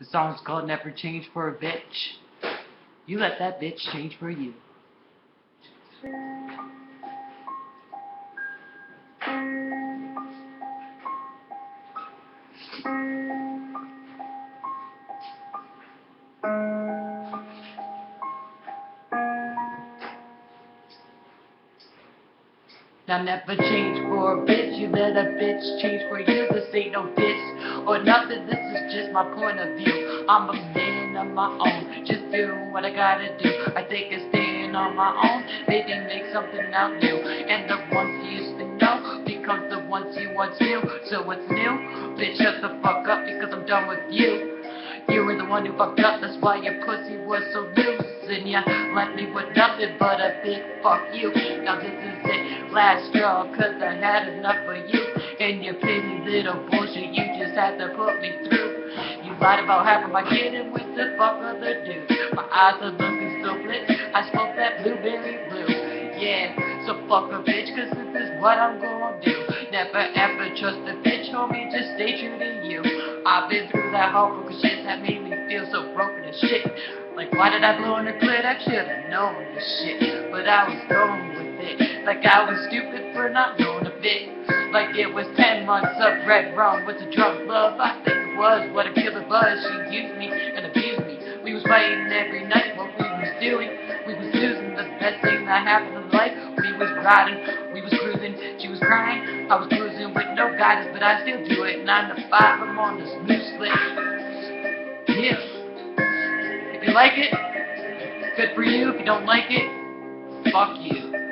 The song's called Never Change for a Bitch. You let that bitch change for you. Now never change for a bitch, you let a bitch change for you. This ain't no diss or nothing, this is just my point of view. I'm a man of my own, just do what I gotta do. I take a stand on my own, maybe make something out new. And the ones you used to know becomes the ones you once knew. So what's new? Bitch, shut the fuck up because I'm done with you. You were the one who fucked up, that's why your pussy was so loose. And you left me with nothing but a big fuck you. Now this is it, last straw, cause I had enough of you. And your petty little bullshit you just had to put me through. You lied about half of my kid and with the fuck other dude. My eyes are looking so lit, I spoke that blueberry blue. Yeah, so fuck a bitch, cause this is what I'm gonna do. Never ever trust a bitch, homie, just stay true to you. I've been through that heartbroken shit that made me feel so broken as shit. Like, why did I blow in the clit? I should've known this shit, but I was going with it. Like I was stupid for not knowing a bit. Like it was 10 months of red rum with a drunk love. I think it was what a killer was. She used me and abused me. We was fighting every night. What we was doing, we was losing. The best thing that happened in life. We was riding, we was cruising. She was crying, I was cruising with no guidance, but I still do it. 9 to 5, I'm on this new split. Yeah. If you like it, good for you. If you don't like it, fuck you.